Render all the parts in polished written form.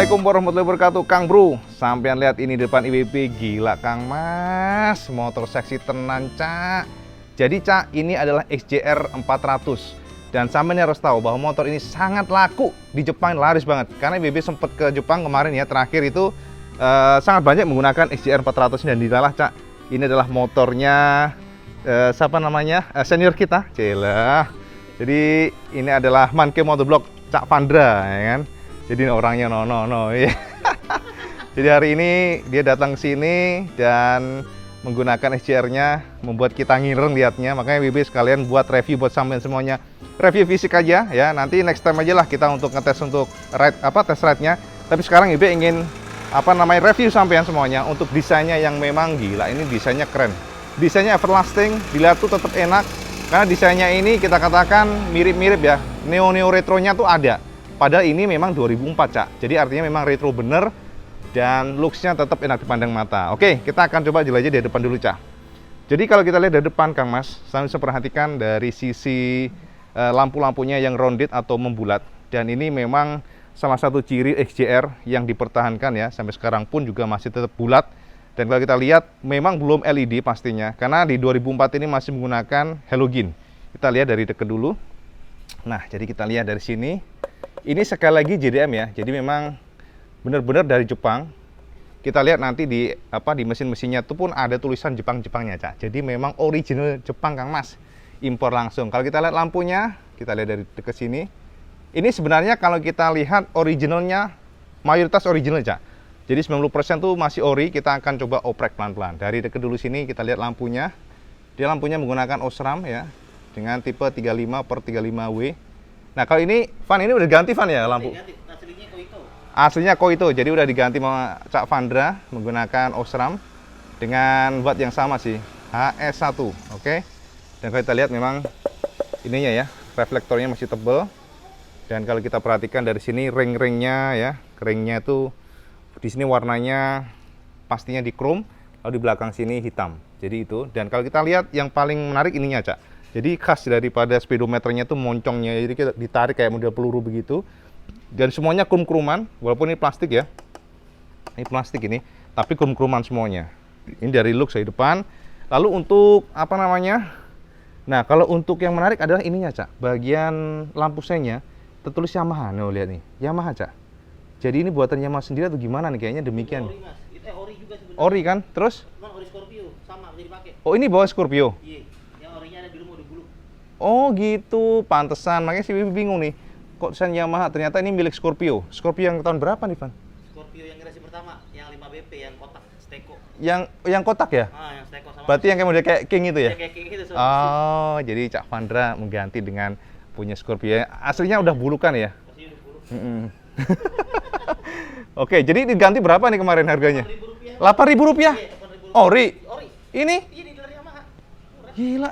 Assalamualaikum warahmatullahi wabarakatuh, Kang Bro. Sampean lihat ini di depan IWB, gila Kang Mas, motor seksi tenan, Cak. Jadi Cak, ini adalah XJR 400. Dan sampean harus tahu bahwa motor ini sangat laku di Jepang, laris banget. Karena IWB sempat ke Jepang kemarin ya, terakhir itu sangat banyak menggunakan XJR 400 dan dilalah Cak. Ini adalah motornya siapa namanya? Senior kita, Celah. Jadi ini adalah Manke Motovlog Cak Vandra, ya kan? Jadi orangnya no. Ya. Jadi hari ini dia datang ke sini dan menggunakan XJR-nya, membuat kita ngireng lihatnya. Makanya WB sekalian buat review buat sampean semuanya. Review fisik aja ya. Nanti next time aja lah kita untuk ngetes untuk test ride-nya. Tapi sekarang WB ingin review sampean semuanya untuk desainnya yang memang gila. Ini desainnya keren. Desainnya everlasting, dilihat tuh tetap enak. Karena desainnya ini kita katakan mirip-mirip ya. Neo retronya tuh ada. Padahal ini memang 2004 Cak, jadi artinya memang retro bener dan looks-nya tetap enak dipandang mata. Oke, kita akan coba jelajah dari depan dulu Cak. Jadi kalau kita lihat dari depan Kang Mas, saya bisa perhatikan dari sisi lampu-lampunya yang rounded atau membulat. Dan ini memang salah satu ciri XJR yang dipertahankan ya, sampai sekarang pun juga masih tetap bulat. Dan kalau kita lihat memang belum LED pastinya, karena di 2004 ini masih menggunakan halogen. Kita lihat dari dekat dulu. Nah, jadi kita lihat dari sini. Ini sekali lagi JDM ya, jadi memang benar-benar dari Jepang. Kita lihat nanti di mesin-mesinnya itu pun ada tulisan Jepang-Jepangnya Cak. Jadi memang original Jepang Kang Mas, impor langsung. Kalau kita lihat lampunya, kita lihat dari dekat sini. Ini sebenarnya kalau kita lihat originalnya, mayoritas original Cak. Jadi 90% tuh masih ori. Kita akan coba oprek pelan-pelan. Dari dekat dulu sini kita lihat lampunya. Dia lampunya menggunakan Osram ya, dengan tipe 35/35W. Nah kalau ini Van, ini udah ganti Van ya lampu? Aslinya Koito. Aslinya Koito, jadi udah diganti sama Cak Vandra menggunakan Osram dengan watt yang sama sih, HS1, oke? Dan kalau kita lihat memang ininya ya, reflektornya masih tebal. Dan kalau kita perhatikan dari sini ring-ringnya ya, ringnya itu di sini warnanya pastinya di chrome, lalu di belakang sini hitam. Jadi itu. Dan kalau kita lihat yang paling menarik ininya Cak. Jadi khas daripada speedometernya itu moncongnya, jadi kita ditarik kayak model peluru begitu. Dan semuanya krum-kruman, walaupun ini plastik ya. Ini plastik ini, tapi krum-kruman semuanya. Ini dari look dari depan. Lalu untuk nah kalau untuk yang menarik adalah ininya Cak. Bagian lampu senya tertulis Yamaha. Nih lihat nih, Yamaha Cak. Jadi ini buatan Yamaha sendiri atau gimana nih? Kayaknya demikian. Ori Mas, itu ori juga sebenarnya. Ori kan? Terus? Cuman ori Scorpio, sama bisa dipakai. Oh ini bawa Scorpio? Iya, yang orinya ada dulu mode bulu. Oh gitu, pantesan. Makanya si Bibi bingung nih. Kok desain Yamaha? Ternyata ini milik Scorpio. Scorpio yang tahun berapa nih, Van? Scorpio yang generasi pertama, yang 5BP, yang kotak, steko. Yang kotak ya? Yang steko sama. Berarti yang kayak model kayak King itu ya? Kayak gitu. Oh, jadi Cak Vandra mengganti dengan punya Scorpio. Aslinya udah bulukan ya? Masih udah bulu. Oke, jadi diganti berapa nih kemarin harganya? Rp8.000. Rp8.000? Iya, Rp8.000. Ori? Ori. Ini? Iya, di dealer Yamaha. Murah. Gila.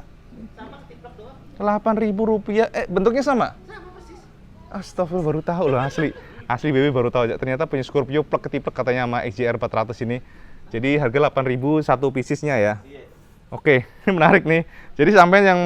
Sama tiplek doang. Rp8.000. Bentuknya sama? Sama persis. Astagfirullah, baru tahu loh asli. Asli BB baru tahu aja. Ternyata punya Scorpio plek ketiplek katanya sama XJR 400 ini. Jadi harga 8.000 satu piecesnya ya. Iya. Oke, menarik nih. Jadi sampean yang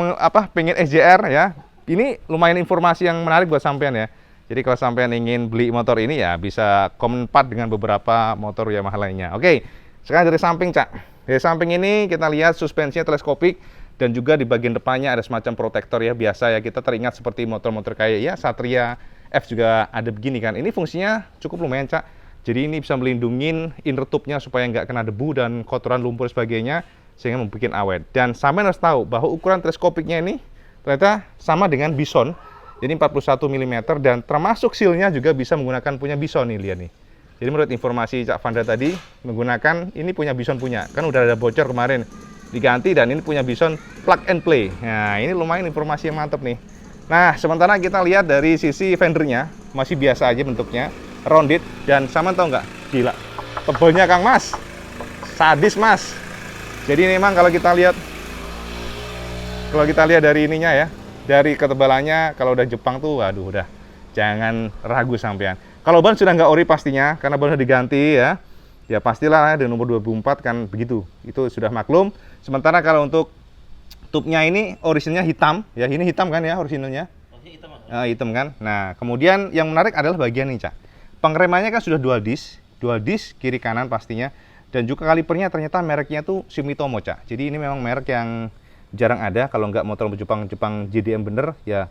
pengen XJR ya. Ini lumayan informasi yang menarik buat sampean ya. Jadi kalau sampean ingin beli motor ini ya bisa kompak dengan beberapa motor Yamaha lainnya. Oke, sekarang dari samping Cak. Dari samping ini kita lihat suspensinya teleskopik dan juga di bagian depannya ada semacam protektor ya. Biasa ya kita teringat seperti motor-motor kayak ya Satria F juga ada begini kan. Ini fungsinya cukup lumayan Cak. Jadi ini bisa melindungi inner tube-nya supaya nggak kena debu dan kotoran lumpur sebagainya sehingga membuat awet. Dan sampean harus tahu bahwa ukuran teleskopiknya ini ternyata sama dengan Bison. Jadi 41 mm dan termasuk seal-nya juga bisa menggunakan punya Bison nih, lihat nih. Jadi menurut informasi Cak Vandra tadi menggunakan ini punya Bison punya. Kan udah ada bocor kemarin diganti dan ini punya Bison plug and play. Nah, ini lumayan informasi yang mantap nih. Nah, sementara kita lihat dari sisi fendernya masih biasa aja bentuknya, rounded dan sama tahu nggak? Gila. Tebelnya Kang Mas. Sadis, Mas. Jadi memang kalau kita lihat dari ininya ya, dari ketebalannya kalau udah Jepang tuh waduh udah jangan ragu sampean. Kalau ban sudah nggak ori pastinya karena ban sudah diganti ya. Ya pastilah ya, dari nomor 2004 kan begitu. Itu sudah maklum. Sementara kalau untuk tube-nya ini orisinnya hitam ya. Ini hitam kan ya orisinalnya? Hitam, Mas. Hitam kan. Nah, kemudian yang menarik adalah bagian ini, Cak. Pengeremannya kan sudah dual disc kiri kanan pastinya. Dan juga kalipernya ternyata mereknya tuh Sumitomo, Cak. Jadi ini memang merek yang jarang ada. Kalau nggak motor Jepang JDM bener ya,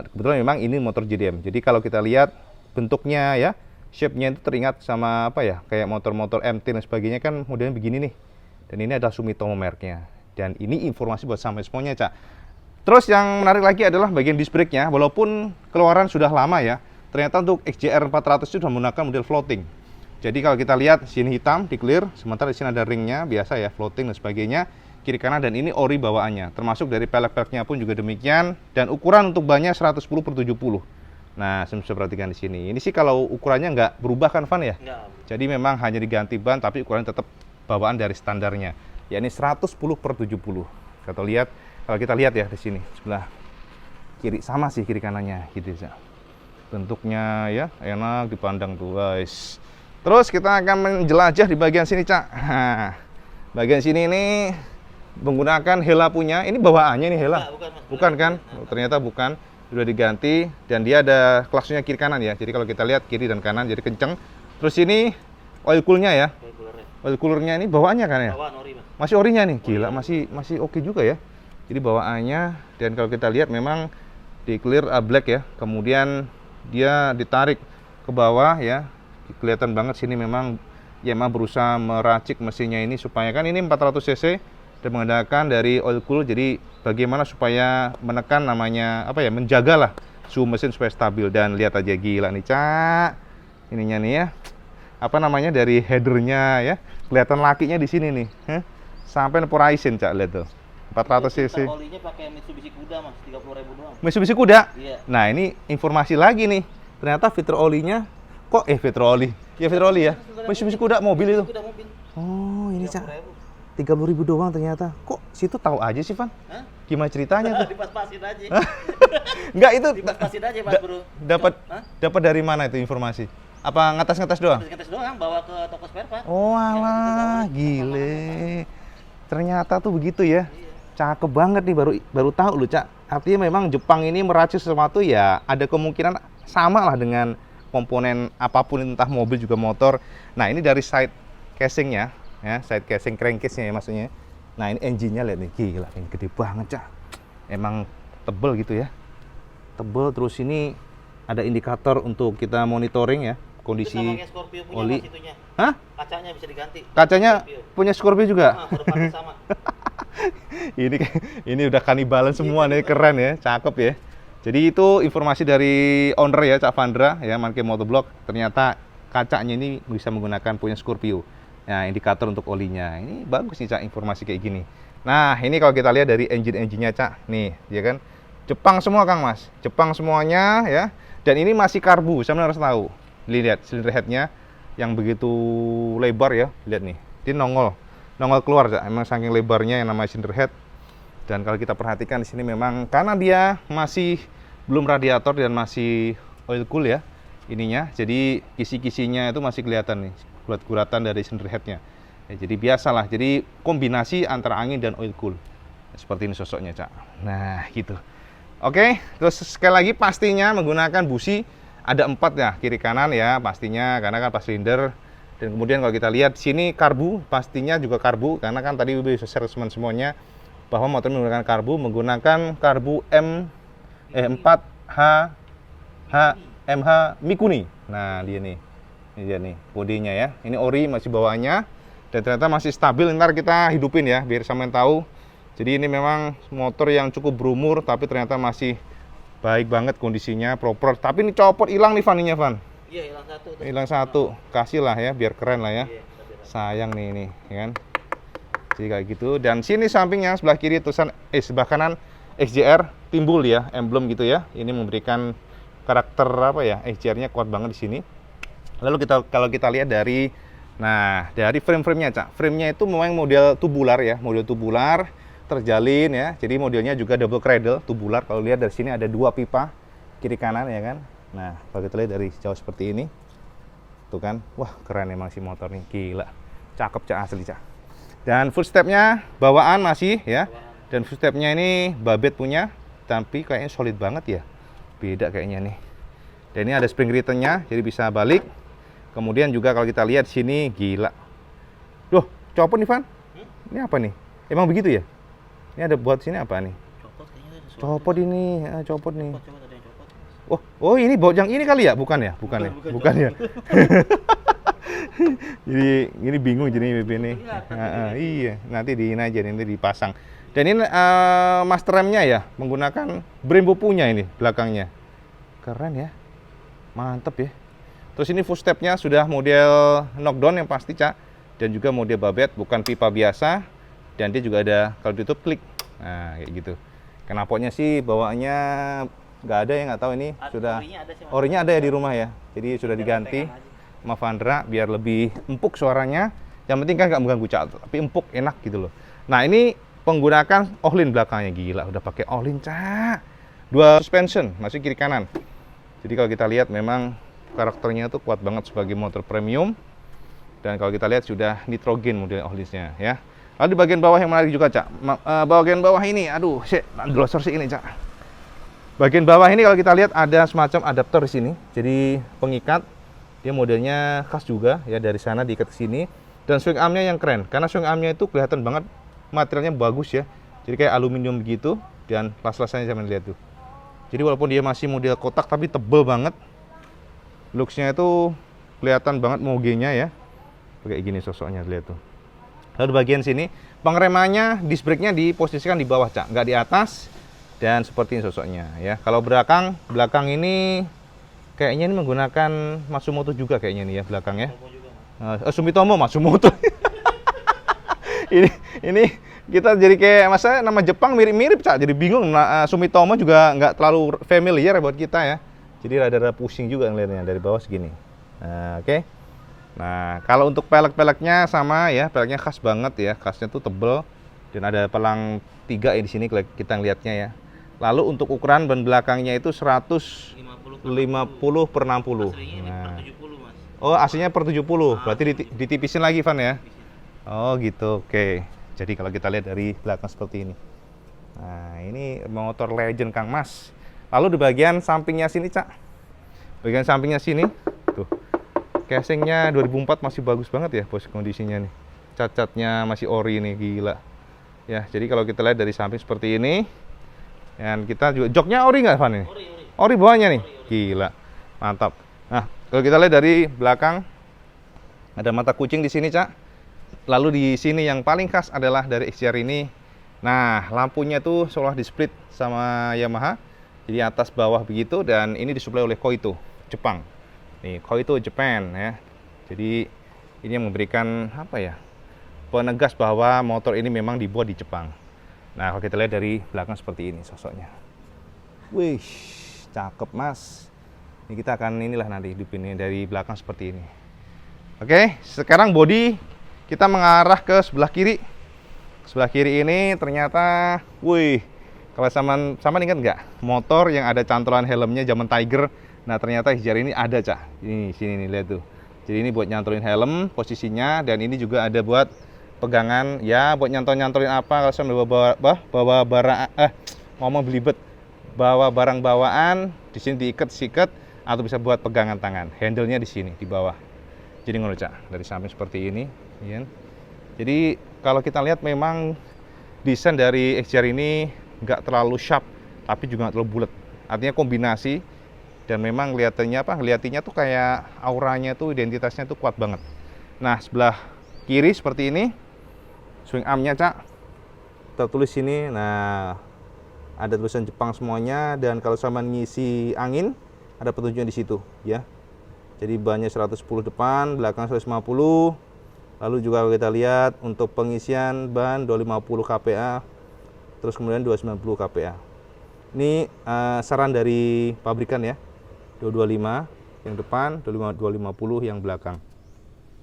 kebetulan memang ini motor JDM. Jadi kalau kita lihat bentuknya ya, shape-nya itu teringat sama apa ya, kayak motor-motor MT dan sebagainya kan modelnya begini nih. Dan ini adalah Sumitomo mereknya. Dan ini informasi buat sampai semuanya, Cak. Terus yang menarik lagi adalah bagian disc brake-nya. Walaupun keluaran sudah lama ya, ternyata untuk XJR 400 itu sudah menggunakan model floating. Jadi kalau kita lihat sini hitam di clear, sementara di sini ada ringnya biasa ya, floating dan sebagainya, kiri kanan, dan ini ori bawaannya. Termasuk dari pelek-peleknya pun juga demikian. Dan ukuran untuk bannya 110/70. Nah, saya bisa perhatikan di sini. Ini sih kalau ukurannya nggak berubah kan, Van ya? Enggak. Jadi memang hanya diganti ban, tapi ukuran tetap bawaan dari standarnya. Yakni 110/70. Kalau kita lihat ya di sini sebelah kiri, sama sih kiri kanannya gitu ya. Bentuknya ya enak dipandang tuh guys. Terus kita akan menjelajah di bagian sini, Cak. Nah, bagian sini ini menggunakan Hella punya. Ini bawaannya nih Hella. Bukan kan? Ternyata bukan. Sudah diganti dan dia ada klaksonnya kiri kanan ya. Jadi kalau kita lihat kiri dan kanan jadi kenceng. Terus ini oil coolnya ya. Oil coolernya ini bawaannya kan ya? Bawaan ori, Mas. Masih orinya nih. Gila, masih oke juga ya. Jadi bawaannya, dan kalau kita lihat memang di clear black ya. Kemudian dia ditarik ke bawah ya. Kelihatan banget sini memang Yamaha berusaha meracik mesinnya ini supaya kan ini 400 cc dan menggunakan dari oil cool. Jadi bagaimana supaya menekan namanya apa ya, menjagalah suhu mesin supaya stabil. Dan lihat aja gila nih, Cak. Ininya nih ya. Apa namanya, dari headernya ya. Kelihatan lakinya di sini nih. Sampai Neporisin, Cak, lihat tuh. 400 cc. Olinya pakai Mitsubishi Kuda, Mas, 30.000 doang. Mitsubishi Kuda. Iya. Nah, ini informasi lagi nih. Ternyata fitur olinya kok fitur oli. Ya fitur oli ya. Mitsubishi Kuda mobil itu. Kuda mobil. Oh, ini, Cak. 30.000. 30.000 doang ternyata. Kok situ tahu aja sih, Van? Hah? Gimana ceritanya tuh? Dipas-pasin aja. Enggak, itu Dipas-pasin aja, Mas, Bro. dapat dari mana itu informasi? Apa ngetes-ngetes doang? Ngetes doang, bawa ke toko spare part. Oh alah, gile. Ternyata tuh begitu ya. Cakep banget nih, baru tahu lu, Cak. Artinya memang Jepang ini meracik sesuatu ya, ada kemungkinan sama lah dengan komponen apapun, entah mobil juga motor. Nah, ini dari side casingnya ya, side casing crankcase-nya ya maksudnya. Nah, ini engine-nya lihat nih, gila, ini gede banget, Cak. Emang tebel gitu ya. Tebel, terus ini ada indikator untuk kita monitoring ya, kondisi Scorpio punya, oli. Mas, itunya. Hah? Kacanya bisa diganti. Kacanya Scorpio. punya Scorpio juga? Depannya sama. ini udah kanibalan semua nih, keren ya, cakep ya. Jadi itu informasi dari owner ya, Cak Vandra ya, Manke Motovlog. Ternyata kacanya ini bisa menggunakan punya Scorpio. Nah, indikator untuk olinya. Ini bagus nih, Cak, informasi kayak gini. Nah, ini kalau kita lihat dari engine-nya, Cak. Nih, ya kan. Jepang semua, Kang Mas. Jepang semuanya ya. Dan ini masih karbu, saya harus tahu. Lihat cylinder head-nya yang begitu lebar ya. Lihat nih. Dia nongol keluar, Cak. Emang saking lebarnya yang namanya cylinder head. Dan kalau kita perhatikan di sini memang karena dia masih belum radiator dan masih oil cool ya ininya. Jadi kisi-kisinya itu masih kelihatan nih, gurat-guratan dari cylinder head-nya. Ya, jadi biasalah. Jadi kombinasi antara angin dan oil cool. Seperti ini sosoknya, Cak. Nah, gitu. Oke, terus sekali lagi pastinya menggunakan busi ada 4 ya, kiri kanan ya pastinya, karena kan pas silinder. Dan kemudian kalau kita lihat sini karbu, pastinya juga karbu, karena kan tadi bisa share semuanya bahwa motor menggunakan karbu 4H MH Mikuni. Nah, dia nih. Ini dia nih bodinya ya. Ini ori masih bawaannya dan ternyata masih stabil. Ntar kita hidupin ya biar sampean tahu. Jadi ini memang motor yang cukup berumur tapi ternyata masih baik banget kondisinya, proper. Tapi ini copot hilang nih vaninya, Van. Iya, hilang satu. Hilang satu. Kasih lah ya biar keren lah ya. Iya, sayang nih ini, ya kan. Jadi kayak gitu. Dan sini sampingnya sebelah kiri tulisan sebelah kanan XJR timbul ya, emblem gitu ya. Ini memberikan karakter apa ya? XJR-nya kuat banget di sini. Lalu kalau kita lihat dari frame-nya, Cak. Frame-nya itu memang model tubular ya, model tubular terjalin ya. Jadi modelnya juga double cradle tubular. Kalau lihat dari sini ada 2 pipa kiri kanan ya kan. Nah, kalau kita lihat dari jauh seperti ini. Tuh kan. Wah, keren emang si motor nih. Gila. Cakep, Cak, asli, Cak. Dan footstep-nya bawaan masih ya. Dan footstep-nya ini Babet punya, tapi kayaknya solid banget ya. Beda kayaknya nih. Dan ini ada spring return-nya, jadi bisa balik. Kemudian juga kalau kita lihat sini, gila. Duh, copot nih, Van. Ini apa nih? Emang begitu ya? Ini ada buat sini apa nih? Copot kayaknya ada suara. Copot ini, copot nih. Coba ada yang copot. Oh ini baut yang ini kali ya? Bukan ya? Bukan ya? Bukan ya? Jadi ini bingung jadi WP ini. Iya, nanti diin aja, nanti dipasang. Dan ini master remnya ya, menggunakan Brembo punya ini belakangnya. Keren ya, mantep ya. Terus ini footstepnya sudah model knockdown yang pasti, Cak. Dan juga model babet, bukan pipa biasa. Dan dia juga ada kalau ditutup klik. Nah, kayak gitu. Knalpotnya sih bawaannya nggak ada ya, nggak tahu ini sudah. Orinya ada ya di rumah ya. Jadi sudah diganti sama Vandra biar lebih empuk suaranya. Yang penting kan nggak mengganggu, Cak, tapi empuk, enak gitu loh. Nah ini menggunakan Ohlin belakangnya, gila udah pakai Ohlin, Cak. Dua suspension, masih kiri kanan. Jadi kalau kita lihat memang karakternya tuh kuat banget sebagai motor premium. Dan kalau kita lihat sudah nitrogen model Ohlinsnya ya. Lalu di bagian bawah yang menarik juga, Cak. Bagian bawah ini, aduh, glosor sih ini, Cak. Bagian bawah ini kalau kita lihat ada semacam adapter di sini. Jadi pengikat, dia modelnya khas juga ya, dari sana diikat ke sini. Dan swing armnya yang keren, karena swing armnya itu kelihatan banget materialnya bagus ya. Jadi kayak aluminium begitu dan las-lasannya saya lihat tuh. Jadi walaupun dia masih model kotak tapi tebel banget. Looks-nya itu kelihatan banget mogenya ya. Kayak gini sosoknya, lihat tuh. Lalu di bagian sini, pengeremannya, disc brake-nya diposisikan di bawah, Cak, nggak di atas. Dan seperti ini sosoknya ya. Kalau belakang ini kayaknya ini menggunakan Matsumoto juga kayaknya nih ya belakangnya. Sumitomo, Matsumoto. ini kita jadi kayak masa nama Jepang mirip-mirip, Cak. Jadi bingung. Sumitomo juga nggak terlalu familiar buat kita ya. Jadi rada-rada pusing juga ngeliatnya dari bawah segini. Oke. Nah, kalau untuk pelek-peleknya sama ya, peleknya khas banget ya, khasnya tuh tebel dan ada pelang 3 ya di sini kita ngelihatnya ya. Lalu untuk ukuran ban belakangnya itu 150 per 60. Nah. Oh, aslinya per 70. Berarti ditipisin lagi, Van ya. Oh, gitu. Oke. Jadi kalau kita lihat dari belakang seperti ini. Nah, ini motor legend Kang Mas. Lalu di bagian sampingnya sini, Cak. Bagian sampingnya sini tuh. Casingnya 2004 masih bagus banget ya, bos, kondisinya nih. Cat-catnya masih ori nih, gila. Ya, jadi kalau kita lihat dari samping seperti ini, dan kita juga joknya ori nggak, Van? Ori bawahnya nih, gila, mantap. Nah, kalau kita lihat dari belakang, ada mata kucing di sini, Cak. Lalu di sini yang paling khas adalah dari XJR ini. Nah, lampunya tuh seolah di split sama Yamaha, jadi atas bawah begitu, dan ini disuplai oleh Koito, Jepang. Nih, Koito Japan ya. Jadi ini yang memberikan apa ya? Penegas bahwa motor ini memang dibuat di Jepang. Nah, kalau kita lihat dari belakang seperti ini sosoknya. Wih, cakep, Mas. Ini kita akan inilah nanti hidupin dari belakang seperti ini. Oke, sekarang bodi kita mengarah ke sebelah kiri. Sebelah kiri ini ternyata, wih, kalau sama ingat nggak? Motor yang ada cantolan helmnya zaman Tiger. Nah, ternyata XJR ini ada, Cak. Ini sini nih, lihat tuh. Jadi ini buat nyantolin helm posisinya, dan ini juga ada buat pegangan ya, buat nyantolin apa kalau saya bawa barang bawaan di sini diikat atau bisa buat pegangan tangan. Handle-nya di sini di bawah. Jadi ngono, Cak, dari samping seperti ini, ya. Jadi kalau kita lihat memang desain dari XJR ini nggak terlalu sharp, tapi juga nggak terlalu bulat. Artinya kombinasi. Dan memang ngeliatinnya tuh kayak auranya tuh, identitasnya tuh kuat banget. Nah, sebelah kiri seperti ini, swing armnya, Cak, tertulis sini. Nah, ada tulisan Jepang semuanya, dan kalau sama ngisi angin, ada petunjuknya di situ, ya. Jadi bannya 110 depan, belakang 150. Lalu juga kalau kita lihat untuk pengisian ban 250 kPa, terus kemudian 290 kPa. Ini saran dari pabrikan ya. 225 yang depan, 250 yang belakang.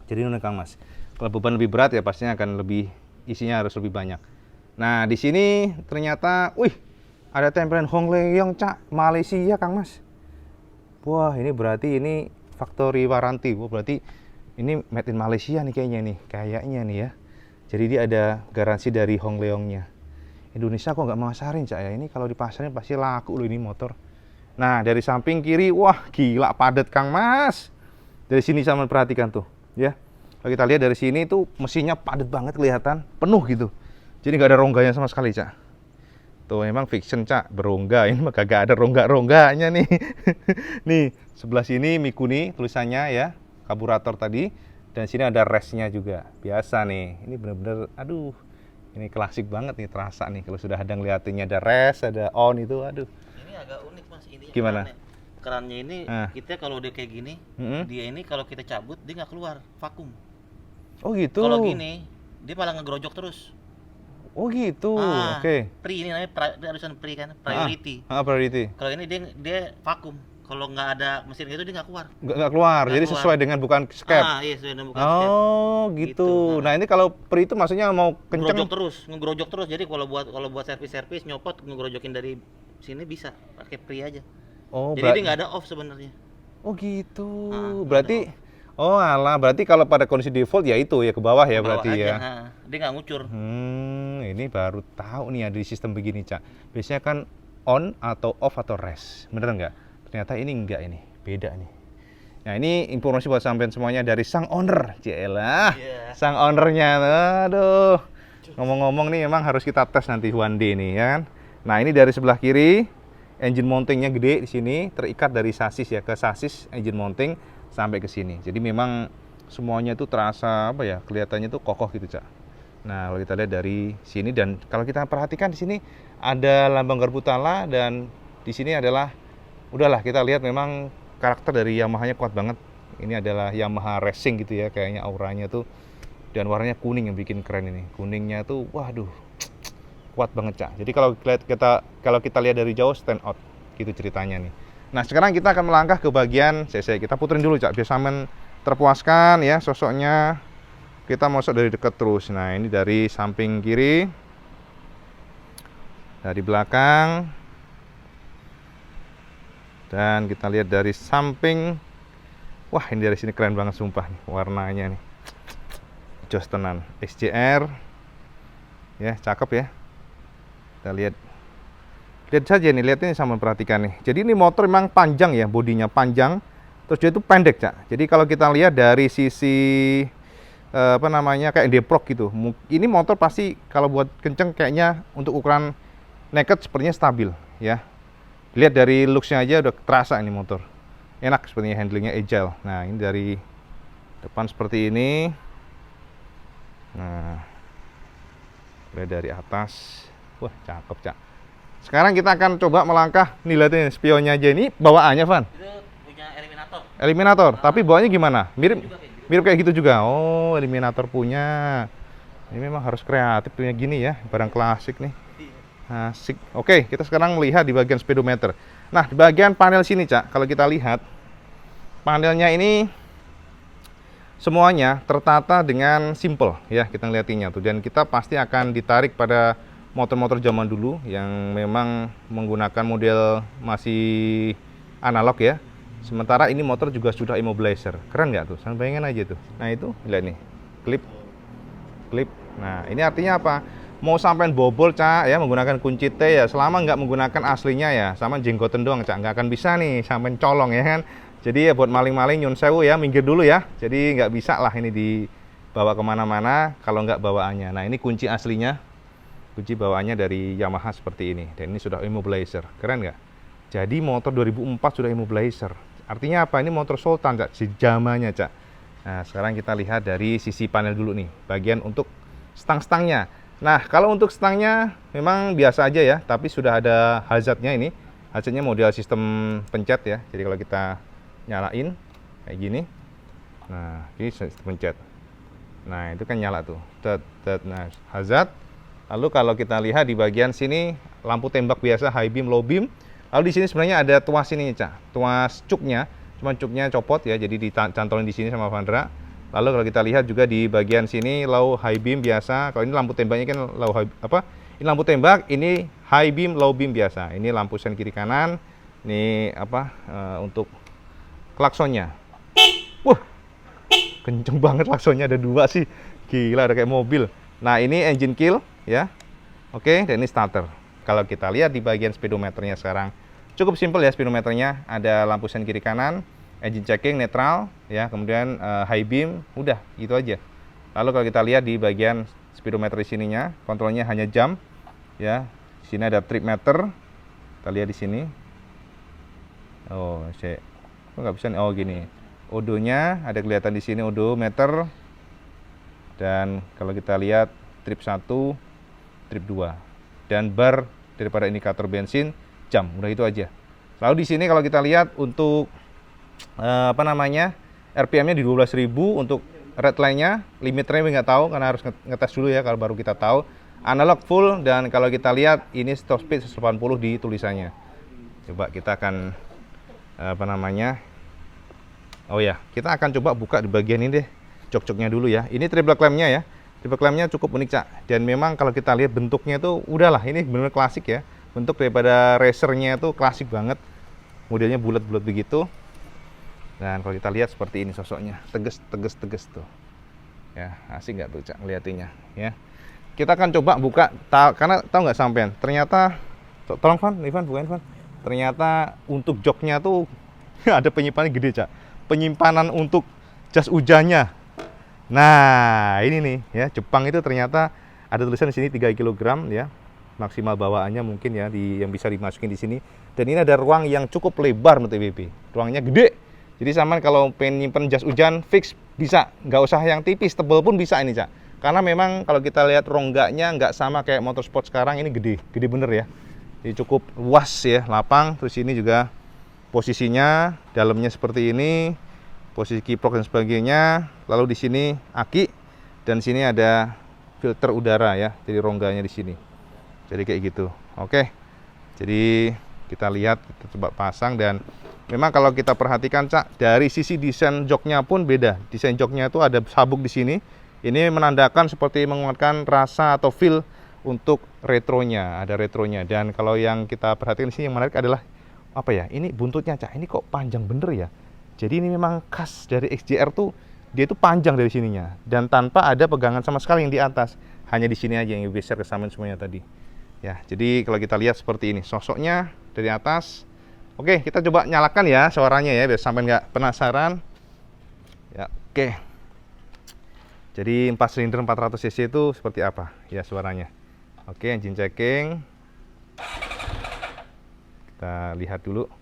Jadi ini Kang Mas, kalau beban lebih berat ya pastinya akan isinya harus lebih banyak. Nah, di sini ternyata, wih, ada tempelan Hongleong, Cak, Malaysia, Kang Mas. Wah, ini berarti ini factory warranty. Wah, berarti ini made in Malaysia nih kayaknya nih ya. Jadi dia ada garansi dari Hongleongnya. Indonesia kok nggak masarin, Cak ya? Ini kalau di pasarnya pasti laku loh ini motor. Nah, dari samping kiri, wah gila padat Kang Mas. Dari sini sama perhatikan tuh, ya. Kalau kita lihat dari sini tuh mesinnya padat banget kelihatan, penuh gitu. Jadi nggak ada rongganya sama sekali, Cak. Tuh emang fiction, Cak, berongga. Ini mah kagak ada rongga-rongganya nih. Nih, sebelah sini Mikuni tulisannya ya, karburator tadi. Dan sini ada resnya juga. Biasa nih. Ini bener-bener, aduh. Ini klasik banget nih, terasa nih. Kalau sudah ada ngeliatinnya ada res, ada on itu, aduh. Ini agak unik Mas, ini Gimana? kerannya ini kita kalau udah kayak gini, dia ini kalau kita cabut dia nggak keluar, vakum. Oh gitu. Kalau gini, dia malah ngegrojok terus. Oh gitu. Oke. Pri ini namanya terusan pri kan, priority. Priority. Kalau ini dia vakum. Kalau nggak ada mesin gitu dia nggak keluar. Nggak keluar. Jadi keluar. sesuai dengan bukan skep. Iya sesuai dengan bukan skep. Oh gitu. Nah ini kalau pri itu maksudnya mau kenceng. Ngegrojok terus. Jadi kalau buat servis nyopot ngegrojokin dari sini bisa pakai pri aja. Oh, jadi dia nggak ada off sebenarnya. Oh gitu. Berarti berarti kalau pada kondisi default ya itu ya ke bawah ya berarti aja, ya. Dia nggak ngucur. Ini baru tahu nih ada di sistem begini, Cak. Biasanya kan on atau off atau rest. Bener nggak? Ternyata ini enggak, ini beda nih. Nah ini informasi buat sampean semuanya dari sang owner. Cielah, sang ownernya. Aduh. Ngomong-ngomong nih emang harus kita tes nanti one day nih ya kan. Nah ini dari sebelah kiri. Engine mountingnya gede di sini, terikat dari sasis ya ke sasis engine mounting sampai ke sini. Jadi memang semuanya itu terasa apa ya, kelihatannya tuh kokoh gitu, Cak. Nah, kalau kita lihat dari sini dan kalau kita perhatikan di sini ada lambang garpu tala dan di sini adalah udahlah kita lihat memang karakter dari Yamaha-nya kuat banget. Ini adalah Yamaha Racing gitu ya, kayaknya auranya tuh dan warnanya kuning yang bikin keren ini. Kuningnya tuh waduh kuat banget, Cak. Jadi kalau kita lihat dari jauh stand out gitu ceritanya nih. Nah sekarang kita akan melangkah ke bagian CC. Kita puterin dulu, Cak, biar sampean terpuaskan ya sosoknya. Kita masuk dari dekat terus. Nah ini dari samping kiri, dari belakang, dan kita lihat dari samping. Wah ini dari sini keren banget sumpah nih warnanya nih. Jos tenan. XJR ya, cakep ya. Kita lihat saja nih, lihat ini sama perhatikan nih. Jadi ini motor memang panjang ya, bodinya panjang, terus dia itu pendek, Cak. Jadi kalau kita lihat dari sisi kayak deprok gitu, ini motor pasti kalau buat kenceng kayaknya untuk ukuran naked sepertinya stabil ya. Lihat dari looksnya aja udah terasa ini motor, enak sepertinya, handlingnya agile. Nah ini dari depan seperti ini. Nah lihat dari atas. Wah, cakep, Cak. Sekarang kita akan coba melangkah. Nih, lihatin spionnya aja. Ini bawaannya, Van. Itu punya eliminator. Eliminator. Tapi bawaannya gimana? Mirip kayak gitu juga. Oh, eliminator punya. Ini memang harus kreatif punya gini ya. Barang klasik nih. Asik. Oke, kita sekarang melihat di bagian speedometer. Nah, di bagian panel sini, Cak. Kalau kita lihat, panelnya ini semuanya tertata dengan simple ya, kita ngeliatinya tuh. Dan kita pasti akan ditarik pada motor-motor zaman dulu yang memang menggunakan model masih analog ya. Sementara ini motor juga sudah immobilizer. Keren nggak tuh? Sampai bayangin aja tuh. Nah itu, lihat nih, klip. Nah ini artinya apa? Mau sampein bobol, Cak, ya menggunakan kunci T ya, selama nggak menggunakan aslinya ya, sama jenggoten doang, Cak, nggak akan bisa nih sampein colong ya kan. Jadi ya buat maling-maling nyun sewu ya, minggir dulu ya. Jadi nggak bisa lah ini dibawa kemana-mana kalau nggak bawaannya. Nah ini kunci aslinya. Kunci bawaannya dari Yamaha seperti ini, dan ini sudah immobilizer. Keren nggak? Jadi motor 2004 sudah immobilizer. Artinya apa? Ini motor Sultan, Cak, sejamannya, Cak. Nah sekarang kita lihat dari sisi panel dulu nih, bagian untuk stang-stangnya. Nah kalau untuk stangnya memang biasa aja ya, tapi sudah ada hazardnya ini. Hazardnya model sistem pencet ya. Jadi kalau kita nyalain kayak gini, nah ini sistem pencet. Nah itu kan nyala tuh. Nah hazard. Lalu kalau kita lihat di bagian sini lampu tembak biasa, high beam, low beam. Lalu di sini sebenarnya ada tuas ini, Cak. Tuas cuknya, cuman cuknya copot ya, jadi dicantolin di sini sama Vandra. Lalu kalau kita lihat juga di bagian sini low high beam biasa. Kalau ini lampu tembaknya kan low high Ini lampu tembak, ini high beam, low beam biasa. Ini lampu sen kiri kanan. Ini untuk klaksonnya. Wah. Kenceng banget klaksonnya, ada dua sih. Gila, ada kayak mobil. Nah, ini engine kill ya. Oke, dan ini starter. Kalau kita lihat di bagian speedometernya sekarang, Cukup simpel ya speedometernya. Ada lampu sen kiri kanan, engine checking, netral, ya, kemudian high beam, udah itu aja. Lalu kalau kita lihat di bagian speedometer di sininya, kontrolnya hanya jam, ya. Di sini ada trip meter. Kita lihat di sini. Oh, kok nggak bisa nih? Oh, gini. Odonya ada kelihatan di sini, odometer. Dan kalau kita lihat trip 1, trip 2. Dan bar daripada indikator bensin, jam. Udah itu aja. Lalu di sini kalau kita lihat untuk RPM-nya di 12.000, untuk red line-nya, limitnya nggak tahu karena harus ngetes dulu ya kalau baru kita tahu. Analog full, dan kalau kita lihat ini top speed 180 di tulisannya. Coba kita akan oh ya, kita akan coba buka di bagian ini deh, jok-joknya dulu ya. Ini triple clamp-nya ya. Triple clamp-nya cukup unik, Cak. Dan memang kalau kita lihat bentuknya itu udahlah, ini benar-benar klasik ya. Bentuk daripada racernya itu klasik banget. Modelnya bulat-bulat begitu. Dan kalau kita lihat seperti ini sosoknya, tegas tuh. Ya, asik nggak tuh, Cak, ngeliatinnya ya. Kita akan coba buka, karena tahu nggak sampean, ternyata, tolong Van, bukain Van. Ternyata untuk joknya tuh ada penyimpanannya gede, Cak. Penyimpanan untuk jas hujannya. Nah, ini nih ya, Jepang itu ternyata ada tulisan di sini 3 kg ya. Maksimal bawaannya mungkin ya yang bisa dimasukin di sini. Dan ini ada ruang yang cukup lebar menurut EBB. Ruangnya gede. Jadi sama kalau pengen nyimpen jas hujan fix bisa, nggak usah yang tipis, tebal pun bisa ini, Cak. Karena memang kalau kita lihat rongganya nggak sama kayak motorsport sekarang, ini gede bener ya. Jadi cukup luas ya, lapang. Terus ini juga posisinya dalamnya seperti ini, posisi kiprok dan sebagainya. Lalu di sini aki, dan sini ada filter udara ya, jadi rongganya di sini. Jadi kayak gitu. Oke. Jadi kita lihat, kita coba pasang, dan memang kalau kita perhatikan, Cak, dari sisi desain joknya pun beda. Desain joknya itu ada sabuk di sini. Ini menandakan seperti menguatkan rasa atau feel untuk retronya, ada retronya. Dan kalau yang kita perhatikan di sini yang menarik adalah apa ya? Ini buntutnya, Cak. Ini kok panjang bener ya? Jadi ini memang khas dari XJR tuh, dia itu panjang dari sininya dan tanpa ada pegangan sama sekali yang di atas. Hanya di sini aja yang geser ke samping semuanya tadi. Ya, jadi kalau kita lihat seperti ini sosoknya dari atas. Oke, kita coba nyalakan ya suaranya ya, biar sampai nggak penasaran. Ya, oke. Jadi 4 silinder 400 cc itu seperti apa ya suaranya. Oke, engine checking. Kita lihat dulu.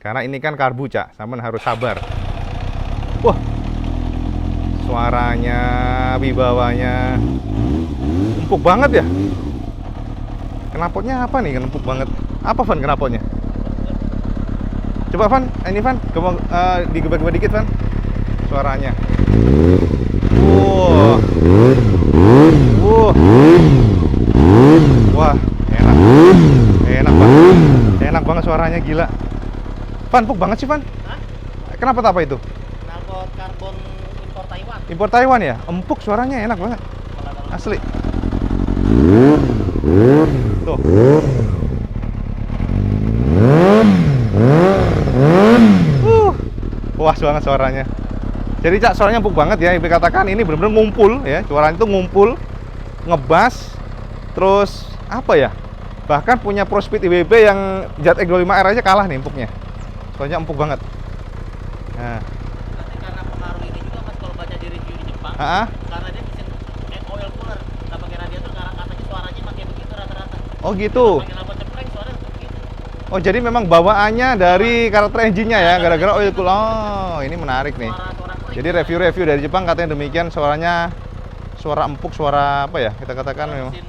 Karena ini kan karbu, Cak, sampean harus sabar. Wah. Suaranya, wibawanya empuk banget ya. Knalpotnya apa nih, empuk banget. Apa Van knalpotnya? Coba Van, ini Van, digebak-gebak dikit Van. Suaranya. Wah, enak. Enak banget suaranya, gila. Van, empuk banget sih, Van. Hah? Kenapa apa itu? Knalpot karbon impor Taiwan. Impor Taiwan ya? Empuk suaranya, enak banget. Asli. Tuh. Puas banget suaranya. Jadi, Cak, suaranya empuk banget ya. Ibu katakan ini benar-benar ngumpul ya. Suaranya itu ngumpul, ngebas, terus apa ya? Bahkan punya Pro Speed IWB yang ZX25R aja kalah nih empuknya. Soalnya empuk banget. Nah. Berarti karena pengaruh ini juga, Mas, kalau baca di review di Jepang, karena dia mesin oil cooler, nggak pakai radiator, karena katanya suaranya pakai begitu rata-rata. Oh gitu. Pakai knalpot cepreng suaranya begitu. Oh, jadi memang bawaannya dari karakter engine-nya ya, gara-gara oil cool. Oh, ini menarik nih. Jadi review-review dari Jepang katanya demikian, suaranya suara empuk, suara apa ya? Kita katakan memang Mesin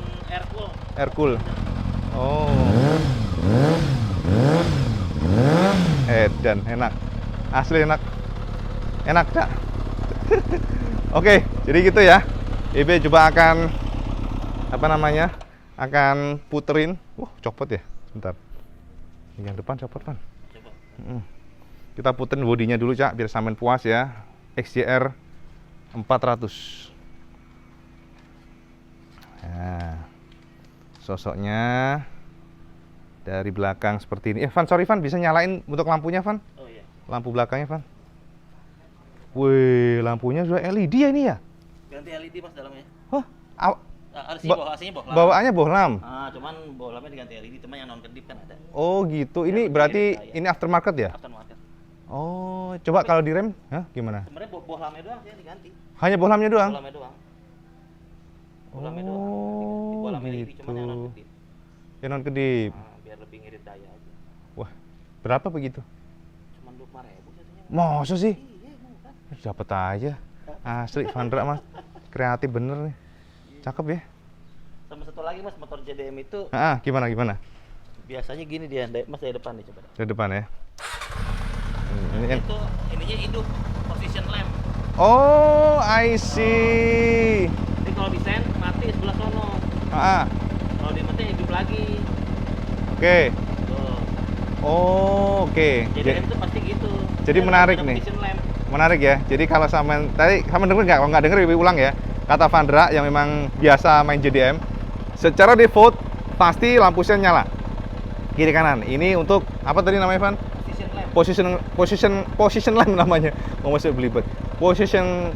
air cool. Oh. Dan enak. Asli enak. Enak, Cak. Oke, jadi gitu ya. IB coba akan akan puterin. Copot ya. Sebentar. Yang depan copot, Pan. Coba. Kita puterin bodinya dulu, Cak, biar sampean puas ya. XJR 400. Nah, sosoknya dari belakang seperti ini. Van, sorry Van, bisa nyalain untuk lampunya, Van? Oh iya. Lampu belakangnya, Van. Wih, lampunya sudah LED ya ini ya? Ganti LED, Mas, dalamnya. Hah? Aslinya bohlam. Bawaannya bohlam. Cuman bohlamnya diganti LED, teman yang non kedip kan ada. Oh gitu. Ini berarti ini aftermarket ya? Aftermarket. Oh, coba kalau di rem, gimana? Sebenarnya bohlamnya doang sih yang diganti. Hanya bohlamnya doang? Bohlamnya doang. Bohlamnya doang. Diganti. Bohlamnya LED cuman yang non kedip. Yang non kedip. Biar lebih ngirit daya aja. Wah, berapa begitu? Cuman 25.000 jatuhnya. Masa sih? Iya, murah. Dapat aja. Asli Vandra mas, kreatif bener nih. Cakep ya. Sama satu lagi mas, motor JDM itu Gimana? biasanya gini dia, mas dari depan nih coba. Dari depan ya. Ini kan. Itu ininya hidup, position lamp. Oh, I see. Jadi kalau desain mati sebelah sono. Kalau dimatiin hidup lagi. Oke. Tuh. Oh, oke. JDM itu pasti gitu. Jadi menarik nih. Position lamp. Menarik ya. Jadi kalau sama tadi kamu denger nggak? Kalau nggak denger, Ibu ulang ya. Kata Vandra yang memang biasa main JDM, secara default pasti lampu sen nyala. Kiri kanan. Ini untuk apa tadi namanya, Van? Position lamp namanya. Masih belibet. Position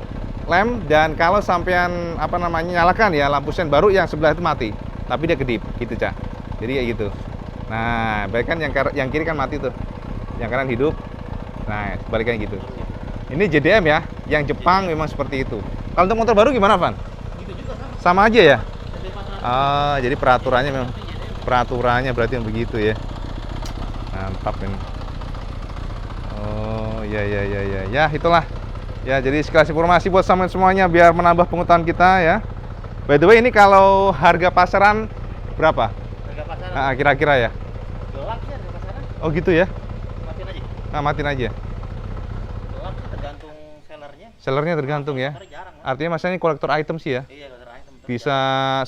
lamp, dan kalau sampean nyalakan ya lampu sen baru, yang sebelah itu mati. Tapi dia kedip gitu, Cak. Jadi kayak gitu. Nah, baik kan yang kiri kan mati tuh. Yang kanan hidup. Nah, sebaliknya gitu. Ini JDM ya, yang Jepang memang seperti itu. Kalau untuk motor baru gimana, Van? Gitu juga Sama aja ya? JDM 400. Jadi peraturannya berarti yang begitu ya. Mantap ini. Oh, ya. Ya, itulah. Ya, jadi sekilas informasi buat sampean semuanya biar menambah pengetahuan kita ya. By the way, ini kalau harga pasaran berapa? Harga pasaran. Kira-kira ya? Gelap sih harga pasaran. Oh, gitu ya? Matiin aja. Matiin aja. Gelap sih tergantung sellernya. Sellernya tergantung ya. Jarang, Mas. Artinya mas ini kolektor item sih ya? Iya, kolektor item. Bisa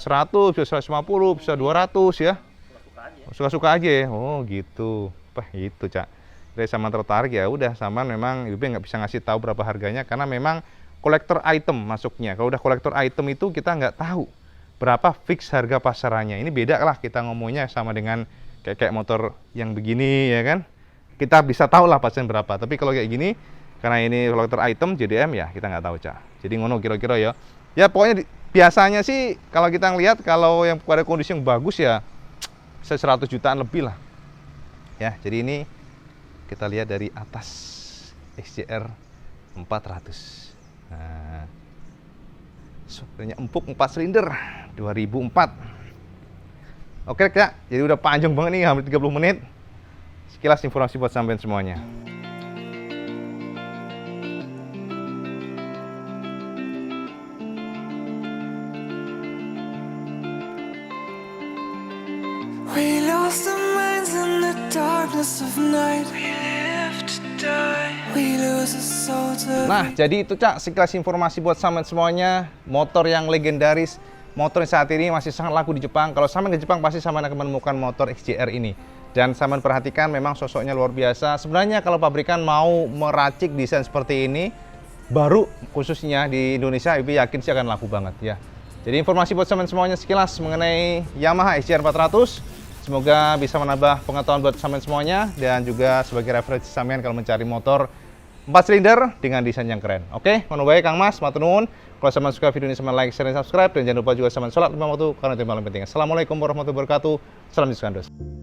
100, bisa 150, bisa 200 ya? Suka-suka aja. Suka-suka aja ya? Oh gitu. Itu, Cak. Dari sama tertarik ya udah, sama memang Ibu nggak bisa ngasih tahu berapa harganya karena memang kolektor item masuknya. Kalau udah kolektor item itu kita nggak tahu berapa fix harga pasarannya. Ini beda lah kita ngomongnya sama dengan kayak motor yang begini ya kan. Kita bisa tahu lah pasaran berapa. Tapi kalau kayak gini, karena ini kolektor item JDM ya kita nggak tahu, Cak. Jadi ngono kira-kira ya. Ya pokoknya biasanya sih kalau kita ngelihat kalau yang pada kondisi yang bagus ya bisa 100 jutaan lebih lah. Ya, jadi ini kita lihat dari atas XJR 400. Nah, sebenarnya empuk 4 silinder 2004. Oke, Kak. Jadi udah panjang banget nih, hampir 30 menit. Sekilas informasi buat sampean semuanya. We lost our minds in the darkness of night. We live to die. We lose a soul to. Nah, jadi itu, Cak, sekilas informasi buat sampean semuanya. Motor yang legendaris, motor yang saat ini masih sangat laku di Jepang. Kalau sampean ke Jepang pasti sampean akan menemukan motor XJR ini. Dan sampean perhatikan memang sosoknya luar biasa. Sebenarnya kalau pabrikan mau meracik desain seperti ini, baru khususnya di Indonesia, Ibu yakin sih akan laku banget ya. Jadi informasi buat sampean semuanya sekilas mengenai Yamaha XJR 400. Semoga bisa menambah pengetahuan buat sampean semuanya dan juga sebagai referensi sampean kalau mencari motor 4 silinder dengan desain yang keren. Oke, baik Kang Mas, matur nuwun. Kalau sampean suka video ini, sampean like, share, dan subscribe, dan jangan lupa juga sampean sholat 5 waktu karena itu yang paling penting. Assalamualaikum warahmatullahi wabarakatuh. Salam Yesus Kristus.